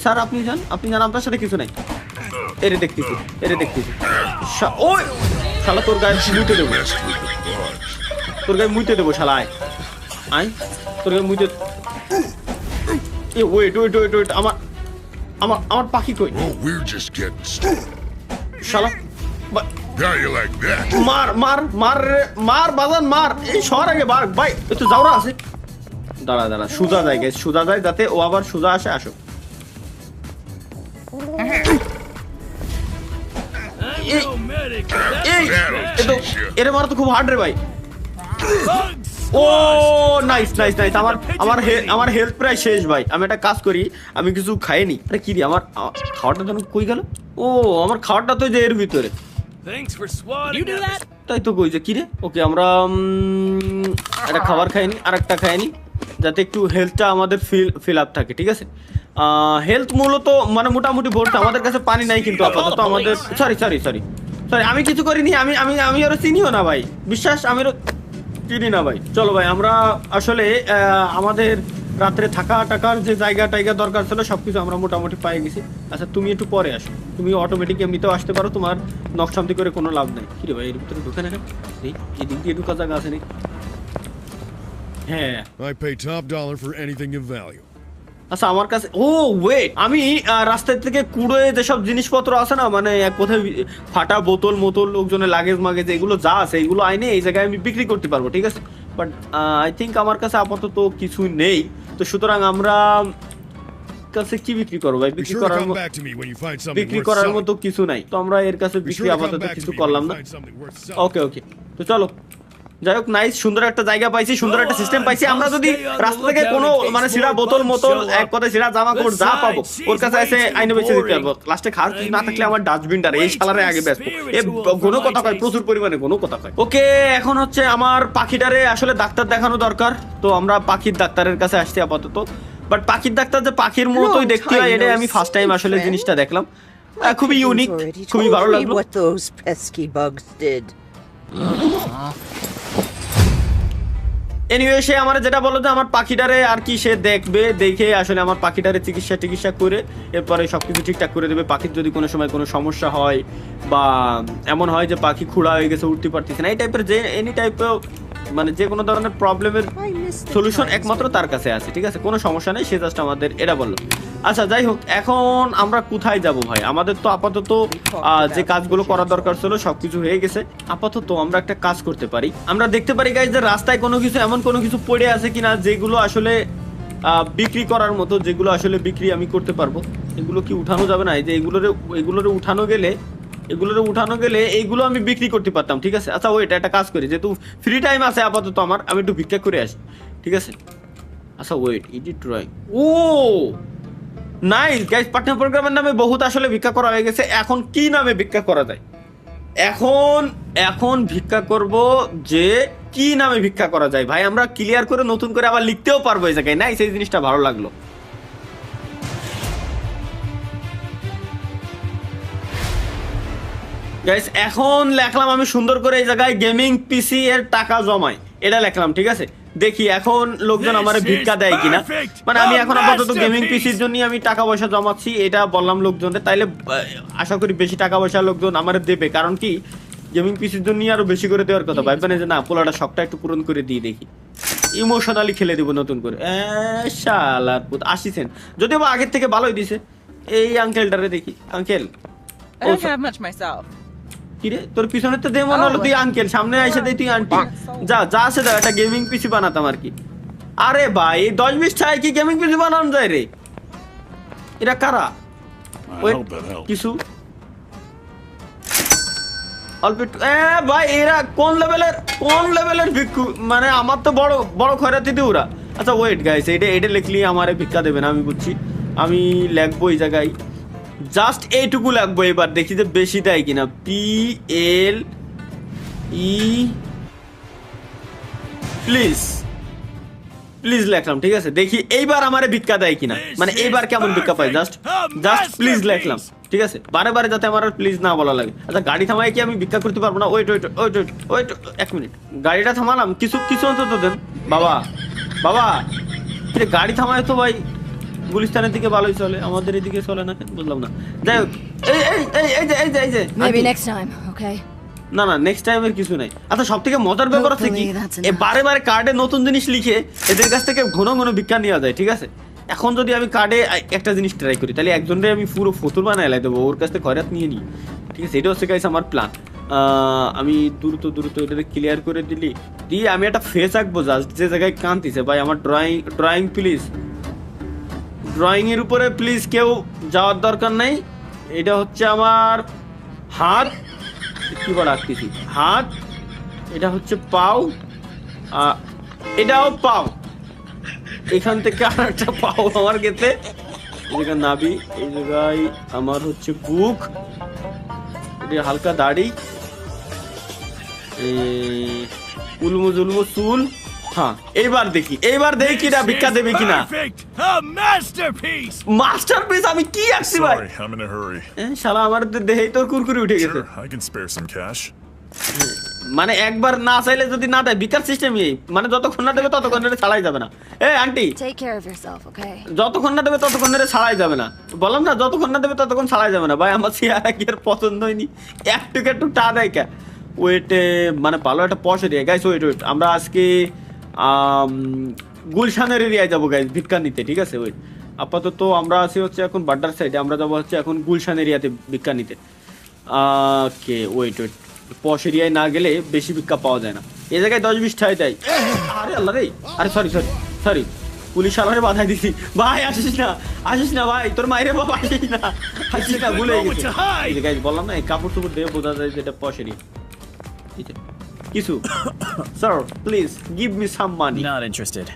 স্যার, আপনি যান আপনার সাথে কিছু নাই। এরে দেখতেছি ওই শালা তোর গায়ে মুইতে দেবো শালা। আয় তোর গায়ে মুইতে। ওয়েট আমার আমার পাখি কই? Oh, we're just getting started. শালা How you like that? মার বাজান মার, এই শহর আগে ভাই একটু যাওরা আছে। দাঁড়া সোজা যায় গাইস, সোজা যায় যাতে ও আবার সোজা আসো। I'm no medic. এই এর মারা তো খুব হার্ড রে ভাই। Bugs! ও নাইস আমার হেলথ প্রায় শেষ ভাই। আমি একটা কাজ করি, আমি কিছু খাইনি। আরে কি রে আমার খাওয়াটা যেন কই গেল? ও আমার খাওয়াটা তো যে এর ভিতরে। Thanks for swatting at me. তাই তো কই যে কি রে? ওকে আমরা একটা খাবার খাইনি, আর একটা খাইনি, যাতে একটু হেলথটা আমাদের ফিল আপ থাকে, ঠিক আছে? হেলথ মূলত মানে মোটামুটি ভরছে। আমাদের কাছে পানি নাই কিন্তু আপাতত আমাদের সরি আমি কিছু করিনি। আমি আরো চিনিও না ভাই, বিশ্বাস আমি আরো চিনি না ভাই। চলো ভাই আমরা আসলে আমাদের রাত্রে থাকা টাকার যে জায়গা দরকার ছিল সবকিছু আমরা মোটামুটি পেয়ে গেছি। আচ্ছা তুমি একটু পরে আসো, তুমি অটোমেটিক এমনিতেও আসতে পারো, তোমার নকশান্তি করে কোনো লাভ নাই। কি রে ভাই এর ভিতরে ঢুকে না কেন? এদিক দিয়ে ঢুকা জায়গা আছে নাকি? হ্যাঁ I pay top dollar for anything of value. আচ্ছা আমার কাছে ওয়েট, আমি রাস্তা থেকে কুড়োয় যেসব জিনিসপত্র আছে না, মানে এক কোথায় ফাটা বোতল লোকজনের লাগেজ মাগেজ এগুলো যা আছে এগুলো আইনে এই জায়গায় আমি বিক্রি করতে পারবো, ঠিক আছে? বাট আই থিঙ্ক আমার কাছে আপাতত কিছু নেই, তো সুতরাং আমরা কাছে কি বিক্রি করবো ভাই? Be বিক্রি sure to করার come back to me when you find something বিক্রি worth করার selling. মতো কিছু নাই, তো আমরা এর কাছে Be বিক্রি sure to come আপাতত back to কিছু me when করলাম you না। find something worth selling. ওকে তো চলো, যাই হোক নাইস, সুন্দর একটা জায়গা পাইছি, সুন্দর একটা সিস্টেম পাইছি। আমরা যদি রাস্তা থেকে কোনো মানে সিরা বোতল এক কথায় সিরা জামা কাপড় যা পাবো ওর কাছে এসে আইনে বেঁচে দিতে পারবো। লাস্টে খাওয়ার কিছু না থাকলে আমার ডাস্টবিনটা এই শালারে আগে বেচবো। কোনো কথা কয়, প্রচুর পরিমাণে কোনো কথা কয়। ওকে এখন হচ্ছে আমার পাখিটারে আসলে ডাক্তার দেখানো দরকার, তো আমরা পাখির ডাক্তারের কাছে আসছি আপাতত। বাট পাখির ডাক্তার যে পাখির মতোই দেখতে হয় এটাই আমি ফার্স্ট টাইম আসলে জিনিসটা দেখলাম। খুবই ইউনিক, খুবই ভালো লাগলো। What those pesky bugs did. Anyway সে আমার যেটা বলো যে আমার পাখিটারে আর কি সে দেখবে, দেখে আসলে আমার পাখিটারে চিকিৎসা করে এরপরে সবকিছু ঠিকঠাক করে দেবে। পাখির যদি কোনো সময় কোনো সমস্যা হয় বা এমন হয় যে পাখি খুঁড়া হয়ে গেছে, উঠতে পারতেছে না, এই টাইপের যে এনি টাইপের মানে যে কোনো ধরনের প্রবলেমের সলিউশন একমাত্র তার কাছে আছে, ঠিক আছে? কোনো সমস্যা নেই, সে জাস্ট আমাদের এটা বললো। আচ্ছা যাই হোক, এখন আমরা কোথায় যাব ভাই? আমাদের তো আপাতত যে কাজগুলো করার দরকার ছিল সবকিছু হয়ে গেছে। আপাতত আমরা একটা কাজ করতে পারি, আমরা দেখতে পারি গাইস যে রাস্তায় এমন কোনো কিছু পড়ে আছে কিনা যেগুলো আসলে বিক্রি করার মতো, যেগুলো আসলে বিক্রি আমি করতে পারবো। এগুলো কি উঠানো যাবে না? এই যে এগুলোরে উঠানো গেলে এইগুলো আমি বিক্রি করতে পারতাম, ঠিক আছে? আচ্ছা ওইটা একটা কাজ করি, যেহেতু ফ্রি টাইম আছে আপাতত আমার, আমি একটু ভিক্ষা করে আসি, ঠিক আছে? আচ্ছা ওয়েট, এডিট ড্রয়িং, ও নাইস গাইস, পার্টনার প্রোগ্রামের নামে বহুত আসলে ভিক্ষা করা হয়ে গেছে। এখন কি নামে ভিক্ষা করা যায়? এখন ভিক্ষা করব যে কি নামে ভিক্ষা করা যায় ভাই, আমরা ক্লিয়ার করে নতুন করে আবার লিখতেও পারবো এই জায়গায়। নাইস, এই জিনিসটা ভালো লাগলো। গাইস এখন লেখলাম আমি সুন্দর করে এই জায়গায় গেমিং পিসি এর টাকা জমাই, এটা লেখলাম, ঠিক আছে? দেখি এখন লোকজন আমার ভিক্ষা দেয় কিনা। মানে আমি এখন আপাতত গেমিং পিসির জন্য আমি টাকা পয়সা জমাচ্ছি, এটা বললাম লোকজনদের, তাইলে আশা করি বেশি টাকা পয়সা লোকজন আমার দেবে। কারণ কি গেমিং পিসির জন্য আরো বেশি করে দেওয়ার কথা, ভাববেন যে না পোলাটা শখটা একটু পূরণ করে দিই, দেখি ইমোশনালি খেলে দিব নতুন করে। শালার পুত 80 সেন্ট, যদিও বা আগের থেকে ভালোই দিছে। এই আঙ্কেলটারে দেখি, uncle I don't have much myself. কিরে তোর পিছনে তো দে মনে হলো তুই আঙ্কেল, সামনে এসে দেই তুই আন্টি। যা আছে যা, একটা গেমিং পিসি বানাতাম আর কি। আরে ভাই 10-20 টাকায় কি গেমিং পিসি বানানো যায় রে? এটা কারা? ওই কিছু অল্প একটু ভাই এরা কোন লেভেলের ভিক্ষু, মানে আমার তো বড় খয়রাতি দি ওরা। আচ্ছা ওয়েট গাইস, এটা লিখলি আমারে ভিক্ষা দেবে না, আমি বুঝছি। আমি লিখবো এই জায়গায় জাস্ট এইটুকু লাগবো, এবার দেখি যে বেশি দেয় কিনা। PLE প্লিজ লেখলাম, ঠিক আছে? দেখি এইবার আমারে ভিক্ষা দেয় কিনা, মানে এইবার কেমন ভিক্ষা পাই। জাস্ট প্লিজ লেখলাম, ঠিক আছে? বারে যাতে আমার প্লিজ না বলা লাগে। আচ্ছা গাড়ি থামাই কি আমি ভিক্ষা করতে পারবো না? ওয়েট 1 মিনিট, গাড়িটা থামালাম, কিছু অন্তত দেন বাবা। গাড়ি থামায় তো ভাই গুলিস্তানের দিকে ভালোই চলে, আমাদের এদিকে চলে না কেন বুঝলাম না। যাই হোক এই যে Maybe next time, okay? না নেক্সট টাইমের কিছু নাই। আচ্ছা সব থেকে মজার ব্যাপার হচ্ছে কি, Hopefully that's enough. বারে কার্ডে নতুন জিনিস লিখে এদের কাছ থেকে ঘন ভিক্ষা নেওয়া যায়, ঠিক আছে? এখন যদি আমি কার্ডে একটা জিনিস ট্রাই করি তাহলে একজনরে আমি পুরো ফতুর বানায় লাই দেবো, ওর কাছ থেকে খয়রাত নিয়ে নিই, ঠিক আছে? এটা হচ্ছে গাইস আমার প্ল্যান। আমি দ্রুত এটাকে ক্লিয়ার করে দিয়ে আমি একটা ফেস আঁকবো জাস্ট যে জায়গায় কাঁদতেছে। ভাই আমার ড্রয়িং প্লিজ, ড্রয়িংয়ের উপরে প্লিজ কেউ যাওয়ার দরকার নাই। এটা হচ্ছে আমার হাত, কি বড় আঁকতেছি, হাত, এটা হচ্ছে পাও, এটাও পাও, এখান থেকে আর একটা পাও আমার গেতে, এই জায়গায় নাভি, এই জায়গায় আমার হচ্ছে বুক, এটা হালকা দাড়ি, উলমো জুলমো চুল। হ্যাঁ এইবার দেখি না ভিক্ষা দেবে কিনা। Perfect! A masterpiece! মাস্টারপিস আমি কি আঁকছি ভাই? Sorry, I'm in a hurry. শালা আমার দেহেই তোর কুরকুরি উঠে গেছে। Sure, I can spare some cash. মানে একবার না চাইলে যদি না দেয়, বিকার সিস্টেমই এই, মানে যতক্ষণ না দেবে ততক্ষণ ধরে ছাড়াই যাবে না। Aunty Take care of yourself, okay? যতক্ষণ না দেবে ততক্ষণ ধরে ছাড়াই যাবে না, বললাম না যতক্ষণ না দেবে ততক্ষণ ছাড়াই যাবে না। ভাই আমার চেহারা কি আর পছন্দ হয়নি, একটু টা দেয় কে ওয়েটে, মানে ভালো একটা পয়সা দিয়ে গাইস। ওয়েট আমরা আজকে গুলশানের এরিয়ায় যাবো গাইস ভিক্ষা নিতে, ঠিক আছে? ওয়েট আপাতত আমরা আছি হচ্ছে এখন বাড্ডার সাইডে, আমরা যাবো হচ্ছে এখন গুলশান এরিয়াতে ভিক্ষা নিতে। ওকে ওয়েট পশ এরিয়ায় না গেলে বেশি ভিক্ষা পাওয়া যায় না, এই জায়গায় 10-20 টাকায় দেয়। আরে আল্লাহ রে, আরে সরি পুলিশ আলারে বাধাই দিছি। ভাই আসিস না ভাই, তোর মায়ের বাবা আসিস না, ভুলে গেছি। এই যে গাইস বললাম না, এই কাপড় টুপড় দিয়ে বোঝা যায় যেটা পশ এরিয়া। কিছু sir please give me some money. Not interested.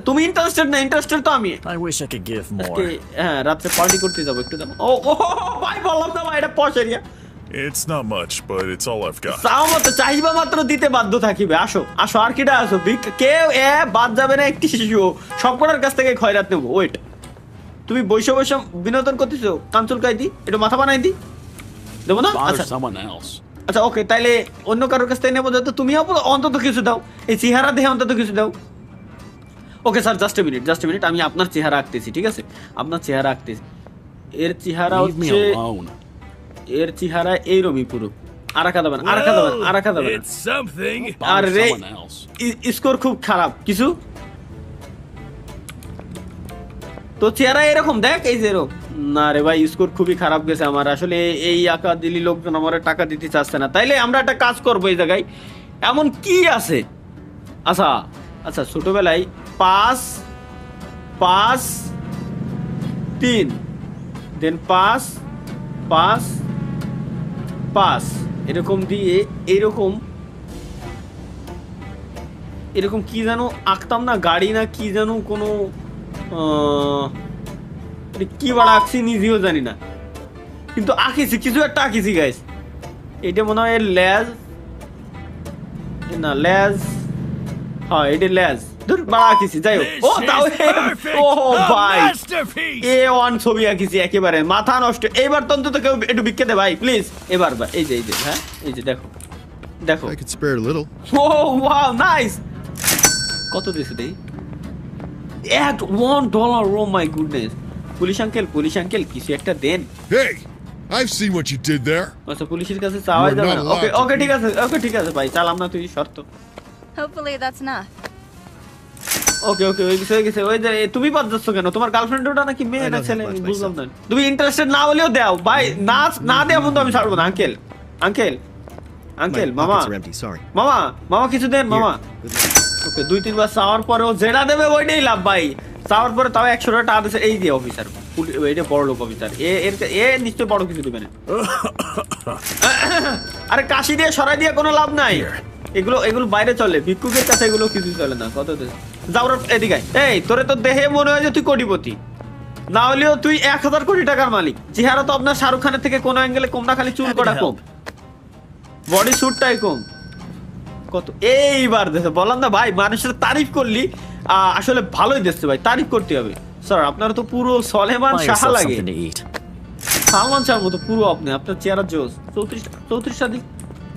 তুমি ইন্টারেস্টেড না? ইন্টারেস্টেড তো আমি। I wish I could give more. হ্যাঁ রাত্রে পার্টি করতে যাবো, একটু যাবো। ও ভাই বললাম না ভাই, এটা পশ area. It's not much, but it's all I've got. চাও মতো চাইবা মাত্র দিতে বাধ্য থাকিবে। আসো আর কিটা আসো, কেউ বাদ যাবে না একটি শিশু, সবকটার কাছ থেকে খয়রাত নেবো। ওয়েট তুমি বৈশ বিনোদন করতেছো, কাঞ্চল কাই দি, এটা মাথা বানাই দি, দেবো না? আচ্ছা someone else. আচ্ছা ওকে, তাইলে অন্য কারোর কাছ থেকে নেবো, যাতে তুমি অন্তত কিছু দাও, এই চেহারা দেখে অন্তত কিছু দাও। Okay sir just a minute, আমি আপনার চেহারা আঁকতেছি, ঠিক আছে? আপনার চেহারা আঁকতেছি, এর চেহারা Leave me হচ্ছে, alone. এর চেহারা এইরকমই পুরো। আরাকা দেবেন। It's something. আর রে Someone else. স্কোর খুব খারাপ কিছু, তো চেহারা এরকম দেখ, এই যে এরকম। না রে ভাই স্কোর খুবই খারাপ গেছে আমার, আসলে এই আঁকা দিলি লোকজন আমার টাকা দিতে চাচ্ছে না। তাইলে আমরা একটা কাজ করবো, এই জায়গায় এমন কি আছে? আচ্ছা ছোটবেলায় 5 3 দেন 5 এরকম দিয়ে এরকম কি যেন আঁকতাম না, গাড়ি না কি যেন কোনো কি বাড়া আঁকছি নিজেও জানি না, কিন্তু আঁকিছি, কিছু একটা আঁকিছি গাইস। এটা মনে হয় লেজ, না লেজ, হ্যাঁ এটা লেজ, ধর বাড়া আঁকিছি, যাই হোক। ও তাও ও ভাই A1 ছবি আঁকিছি একেবারে মাথা নষ্ট। এইবার তো অন্তত কেউ একটু বিক্কে দে ভাই প্লিজ। এবার এই যে হ্যাঁ এই যে দেখো I could spare a little. Oh wow nice. কত দিছে দেই? $1। Oh my goodness. Police uncle কিছু একটা দেন। Hey, I've seen what you did there. আচ্ছা পুলিশের কাছে চাওয়াই You're যাবে not না। allowed ওকে to ঠিক আছে ভাই, চালাম না তুই শর্ত। Hopefully that's enough. ওকে হয়ে গেছে। ওই যে তুমি বাদ যাচ্ছ কেন? তোমার গার্লফ্রেন্ড ওটা নাকি মেয়ে না ছেলে বুঝলাম না। তুমি ইন্টারেস্টেড না হলেও দাও ভাই, না দেয়া বন্ধু আমি ছাড়বো না। আঙ্কেল মামা কিছু দেন মামা। ওকে 2-3 বার চাওয়ার পরেও যেটা দেবে ওইটাই লাভ ভাই। চাওয়ার পরে তাও 100 টাকা দিয়েছে। এই যে অফিসার, এটা বড় লোক অফিসার, এ নিশ্চয় বড় কিছু দেবে না। আরে কাশি দিয়ে সরাই দিয়ে কোনো লাভ নাই, এগুলো বাইরে চলে, ভিক্ষুকের কাছে এগুলো কিছু চলে না। কত যাও এদিকে। এই তোরে তো দেখে মনে হয় যে তুই কোটিপতি, না হলেও তুই 1000 কোটি টাকার মালিক। চেহারা তো আপনার শাহরুখ খানের থেকে কোনো অ্যাঙ্গেলে কম না, খালি চুল কটা কম, বডি স্যুটটাই কম। কত এইবার দেখে বললাম না ভাই, মানুষের তারিফ করলি আসলে ভালোই দেখছে ভাই, তারিফ করতে হবে। স্যার আপনারা তো পুরো সলেমান শাহ লাগে, সালমান শাহর মতো পুরো আপনি, আপনার চেহারা জোস। 34টা দিক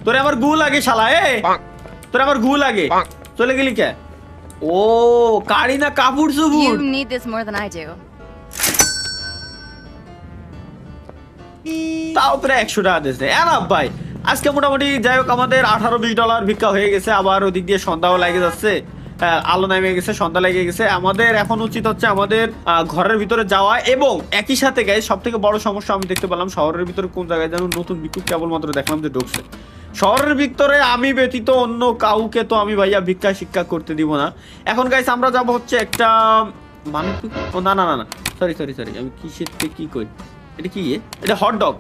তোরে আমার গু লাগে শালা, তোরে আমার গু লাগে। চলে গেলি কে? ও কারি না কাপড় You চুপুর। need this more than I do. তাও প্রায় 100 টাকা দিয়েছে। এনাফ ভাই, আজকে মোটামুটি যাই হোক আমাদের $18-20 ভিক্ষা হয়ে গেছে। আবার ওদিক দিয়ে সন্ধ্যাও লাগে যাচ্ছে, আলো নেমে গেছে, সন্ধ্যা লেগে গেছে। আমাদের এখন উচিত হচ্ছে আমাদের ঘরের ভিতরে যাওয়া, এবং একই সাথে গাইস সব থেকে বড় সমস্যা আমি দেখতে পেলাম শহরের ভিতরে কোন জায়গায় যেন নতুন বিক্ষোভ কেবলমাত্র দেখলাম যে ঢুকছে। শহরের ভিতরে আমি ব্যতীত অন্য কাউকে তো আমি ভাইয়া ভিক্ষা শিক্ষা করতে দিব না। এখন গাইস আমরা যাব হচ্ছে একটা মানে ও না না না না সরি আমি কিসের থেকে কি করি, এটা কি এটা হটডগ।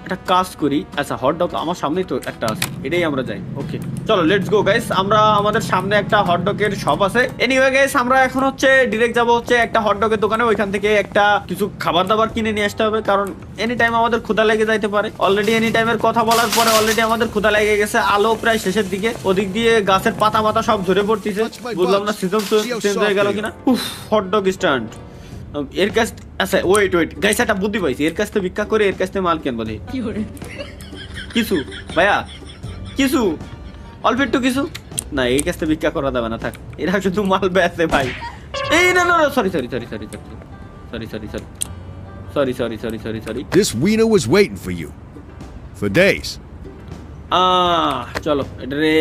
একটা কাজ করি, আচ্ছা হটডগ আমার সামনেই তো একটা আছে, এটাই আমরা যাই। ওকে চলো লেটস গো গাইস, আমরা আমাদের সামনে একটা হটডগের শপ আছে। এনিওয়ে গাইস আমরা এখন হচ্ছে ডিরেক্ট যাব হচ্ছে একটা হটডগের দোকানে, ওইখান থেকে একটা কিছু খাবার দাবার কিনে নিয়ে আসতে হবে, কারণ এনি টাইম আমাদের ক্ষুধা লেগে যাইতে পারে। অলরেডি এনি টাইমের কথা বলার পরে অলরেডি আমাদের ক্ষুধা লেগে গেছে। আলো প্রায় শেষের দিকে, ওদিক দিয়ে গাছের পাতা মাতা সব ঝরে পড়তেছে। বুঝলাম না সিজন চেঞ্জ হয়ে গেল কিনা। হটডগ স্ট্যান্ড এর কাছ, আচ্ছা ওয়েট গাইস একটা বুদ্ধি পাইছি, এর কাছ থেকে ভিক্ষা করে এর কাছ থেকে মাল কেনবো দেখি। কিছু ভাইয়া কিছু অল্প একটু কিছু না, এই কাছ থেকে ভিক্ষা করা যাবে না, থাক এরা শুধু মাল বেচে ভাই। এই না না sorry This wiener was waiting for you. For days. চলো এটারে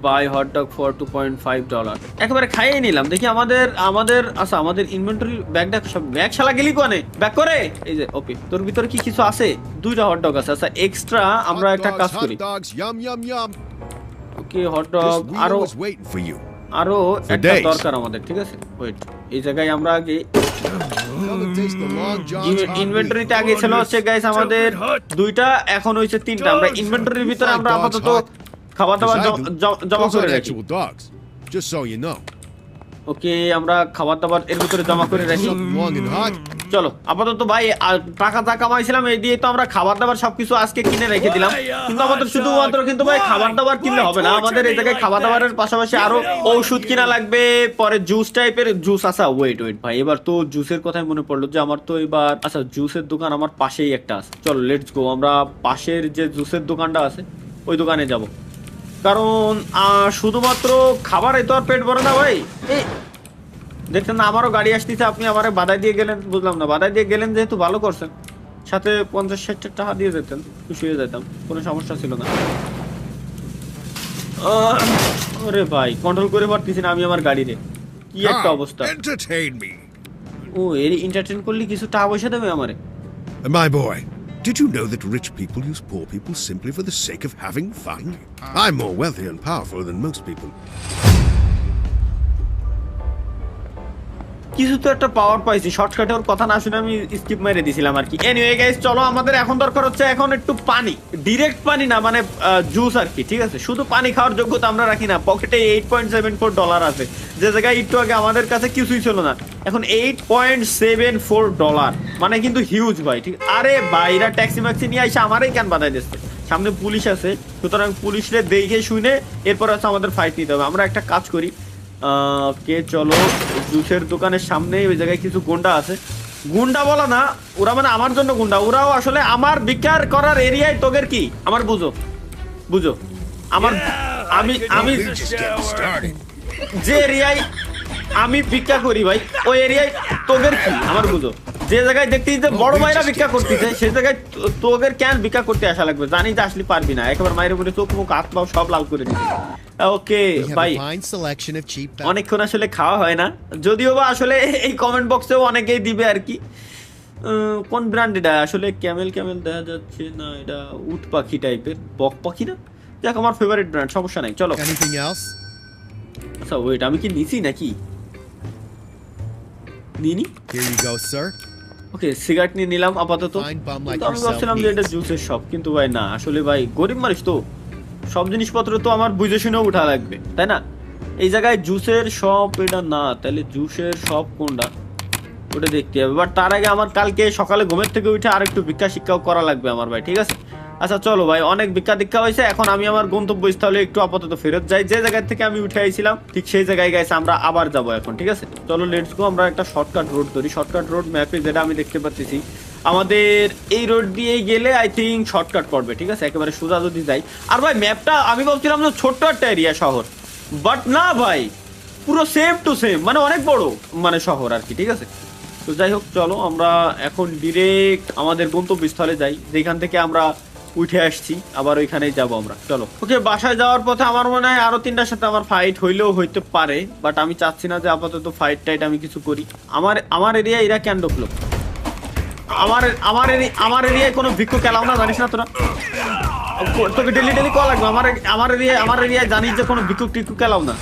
বাই হটডগ ফর $2.5 একেবারে খাইয়ে নিলাম। দেখি আমাদের আচ্ছা আমাদের ইনভেন্টরি ব্যাগটা সব ব্যাগ শালা গেলি কোনে ব্যাগ করে এই যে। ওকে তোর ভিতরে কি কিছু আছে? 2টা হটডগ আছে। আচ্ছা এক্সট্রা আমরা একটা কাজ করি। Hot dogs, yum yum yum. Okay hot dog This wiener আরো was waiting for you. আরো একটা days. দরকার আমাদের, ঠিক আছে ওয়েট এই জায়গায় আমরা আগে Come and taste the Long John's hot ইনভেন্টরিতে meat. আগে ছিল হচ্ছে গাইস আমাদের 2টা, এখন হইছে 3টা। আমরা ইনভেন্টরির ভিতরে আমরা আপাতত খাবার দাবার 'Cause I do. জমা Those করে aren't রাখি। actual dogs. Just so you know. ওকে আমরা খাবার দাবার এর ভিতরে জমা করে রাখি। Something long and hot. চলো আপাতত ভাই টাকা যা কামাইছিলাম এই দিয়ে তো আমরা খাবার দাবার সবকিছু আজকে কিনে রেখে দিলাম, কিন্তু আমাদের শুধুমাত্র কিন্তু ভাই খাবার দাবার কিনলে হবে না, আমাদের এই জায়গায় খাবার দাবারের পাশাপাশি আরো ঔষধ কিনা লাগবে, পরে জুস টাইপের জুস। আচ্ছা ওয়েট ভাই এবার তো জুসের কথাই মনে পড়লো যে আমার তো এবার আচ্ছা জুসের দোকান আমার পাশেই একটা আছে। চলো লেটস গো আমরা পাশের যে জুসের দোকানটা আছে ওই দোকানে যাব, কারণ শুধুমাত্র খাবারে তো আর পেট ভরে না ভাই। এই দেখছেন না আমারও গাড়ি আসতেছে, আপনি আমারে বাধাই দিয়ে গেলেন, বুঝলাম না। বাধাই দিয়ে গেলেন যেহেতু ভালো করছেন, সাথে 50-60 টাকা দিয়ে যেতেন খুশি হয়ে যেতাম, কোনো সমস্যা ছিল না। ওরে ভাই কন্ট্রোল করে পারতেছি না আমি আমার গাড়িরে, কি একটা অবস্থা। Entertain me. ও এর এন্টারটেইন করলে কিছু টাকা পয়সা দেবে আমারে। My boy, did you know that rich people use poor people simply for the sake of having fun? I'm more wealthy and powerful than most people. কিছু তো একটা পাওয়ার পাইছি, শর্টকাটে ওর কথা না শুনে আমি স্কিপ মেরে দিছিলাম আর কি। এনিওয়ে গাইস চলো আমাদের এখন দরকার হচ্ছে এখন একটু পানি, ডিরেক্ট পানি না মানে জুস আর কি, ঠিক আছে। শুধু পানি খাওয়ার যোগ্যতা আমরা রাখি না, পকেটে $8.74 আছে, যে জায়গায় একটু আগে আমাদের কাছে কিছুই ছিল না, এখন $8.74 মানে কিন্তু হিউজ ভাই, ঠিক। আরে ভাইরা ট্যাক্সি ম্যাক্সি নিয়ে আইসা আমারই কেন বাধাই দিচ্ছে, সামনে পুলিশ আছে, সুতরাং পুলিশরে দেখে শুনে এরপর হচ্ছে আমাদের ফাইট নিতে হবে। আমরা একটা কাজ করি, কে চলো জুসের দোকানের সামনে ওই জায়গায় কিছু গুন্ডা আছে, গুন্ডা বলা না ওরা মানে আমার জন্য গুন্ডা, ওরাও আসলে আমার ভিক্ষার করার এরিয়ায় তোগের কি আমার বুঝো আমার আমি We're just getting started. যে এরিয়ায় আমি ভিক্ষা করি ভাই ওই এরিয়ায় তোগের কি আমার বুঝো। যে জায়গায় দেখতেছি যে বড় ভাইরা ভিক্ষা করতেছে সেই জায়গায় তোগের কেন ভিক্ষা করতে আসা লাগবে, জানি যে আসলে পারবি না, একেবারে মায়ের উপরে চোখ মুখ হাত পাও সব লাল করে দিবি। ওকে ভাই অনেকক্ষণ আসলে খাওয়া হয় না, যদিও বা আসলে এই কমেন্ট বক্সেও অনেকেই দিবে আর কি। কোন ব্র্যান্ড এটা আসলে? ক্যামেল দেখা যাচ্ছে না, এটা উট পাখি টাইপের, বক পাখি না, দেখ আমার ফেভারিট ব্র্যান্ড, সমস্যা নাই চলো। আচ্ছা ওয়েট আমি কি নিছি নাকি নিনি? ওকে সিগারেট নিয়ে নিলাম আপাতত, কিন্তু আমি ভাবছিলাম যে এটা জুসের শপ, কিন্তু ভাই না আসলে ভাই গরিব মানুষ তো, সব জিনিসপত্র তো আমার বুঝে শুনেও উঠা লাগবে তাই না। এই জায়গায় জুসের শপ এটা না, তাহলে জুসের শপ কোনটা ওটা দেখতে হবে। বাট তার আগে আমার কালকে সকালে ঘুমের থেকে উঠে আর একটু ভিক্ষা শিক্ষাও করা লাগবে আমার ভাই, ঠিক আছে। আচ্ছা চলো ভাই অনেক ভিক্ষা দীক্ষা হয়েছে, এখন আমি আমার গন্তব্যস্থলে একটু আপাতত ফেরত যাই, যে জায়গা থেকে আমি উঠে আইছিলাম ঠিক সেই জায়গায় গেছে আমরা আবার যাবো এখন, ঠিক আছে। চলো লেটস গো, আমরা একটা শর্টকাট রোড ধরি, শর্টকাট রোড ম্যাপে যেটা আমি দেখতে পাচ্ছি আমাদের এই রোড দিয়ে গেলে আই থিঙ্ক শর্টকাট পড়বে, ঠিক আছে, একেবারে সোজা যদি যাই। আর ভাই ম্যাপটা আমি ভাবছিলাম যে ছোট্ট একটা এরিয়া শহর, বাট না ভাই পুরো সেম টু সেম, মানে অনেক বড় মানে শহর আর কি, ঠিক আছে। তো যাই হোক চলো আমরা এখন ডিরেক্ট আমাদের গন্তব্যস্থলে যাই, যেখান থেকে আমরা উঠে আসছি, আবার ওইখানেই যাবো আমরা। চলো ওকে, বাসায় যাওয়ার পথে আমার মনে হয় আরো 3টার সাথে আমার ফাইট হইলেও হইতে পারে, বাট আমি চাচ্ছি না যে আপাতত ফাইট টাইট আমি কিছু করি। আমার এরিয়া এরা কেন ঢুকলো? আমার এরিয়ায় কোনো ভিক্ষু খেলাও না, জানিস না তোরা? তোকে ডেলি কল লাগবে। আমার এরিয়ায় জানিস যে কোনো ভিক্ষু টিক্ষু খেলাও না,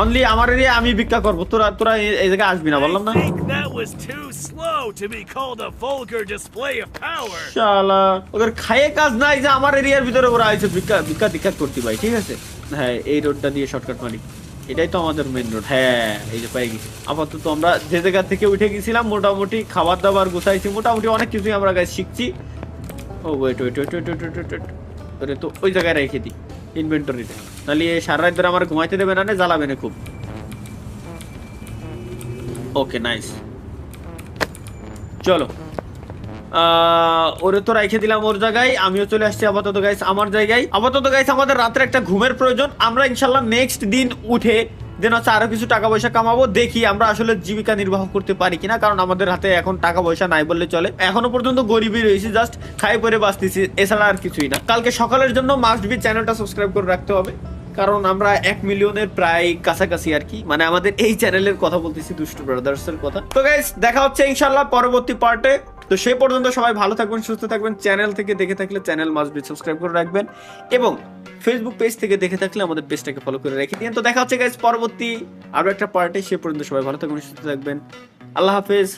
অনলি আমার এরিয়া আমি ভিক্ষা করবো। তোরা এই জায়গায় আসবি না, বললাম না? I think that was too slow to be called a vulgar display of power. শালা ওদের খায়ে কাজ নাই যে আমার এরিয়ার ভিতরে ওরা আইছে ভিক্ষা দীক্ষা করতে ভাই, ঠিক আছে? হ্যাঁ, এই রোডটা দিয়ে শর্টকাট মারি, এটাই তো আমাদের মেন রোড। হ্যাঁ, এই যে পাই গেছি। আপাতত আমরা যে জায়গা থেকে উঠে গেছিলাম মোটামুটি খাবার দাবার গুছাইছি, মোটামুটি অনেক কিছুই আমরা গাছ শিখছি। ও ওয়েট, ওরে তো ওই জায়গায় রেখে দিই ইনভেন্টরিতে, তাহলে সারা রাত ধরে আমার ঘুমাইতে দেবে না, জ্বালাবে না খুব। ওকে, নাইস। চলো, ওরে তো রেখে দিলাম ওর জায়গায়, আমিও চলে আসছি আপাতত গাইস আমার জায়গায়। আপাতত গাইস আমাদের রাত্রে একটা ঘুমের প্রয়োজন। আমরা ইনশাল্লাহ নেক্সট দিন উঠে দেন হচ্ছে আরো কিছু টাকা পয়সা কামাবো, দেখি আমরা আসলে জীবিকা নির্বাহ করতে পারি কিনা, কারণ আমাদের হাতে এখন টাকা পয়সা নাই বললে চলে। এখনো পর্যন্ত গরিবই রয়েছি, জাস্ট খাই পরে বাঁচতেছি, এছাড়া আর কিছুই না। কালকে সকালের জন্য মাস্ট বি চ্যানেলটা সাবস্ক্রাইব করে রাখতে হবে, কারণ আমরা 1 মিলিয়নের প্রায় কাছাকাছি আর কি, মানে আমাদের এই চ্যানেলের কথা বলতেছি, দুষ্টু ব্রাদার্স এর কথা। তো গাইস দেখা হচ্ছে ইনশাল্লাহ পরবর্তী পার্টে। তো সেই পর্যন্ত সবাই ভালো থাকবেন, সুস্থ থাকবেন। চ্যানেল থেকে দেখে থাকলে চ্যানেল মাস্ট বি সাবস্ক্রাইব করে রাখবেন, এবং ফেসবুক পেজ থেকে দেখে থাকলে আমাদের পেজটাকে ফলো করে রেখে দিন। তো দেখা হচ্ছে গাইস পরবর্তী আরো একটা পার্টে। সেই পর্যন্ত সবাই ভালো থাকবেন, সুস্থ থাকবেন। আল্লাহ হাফেজ।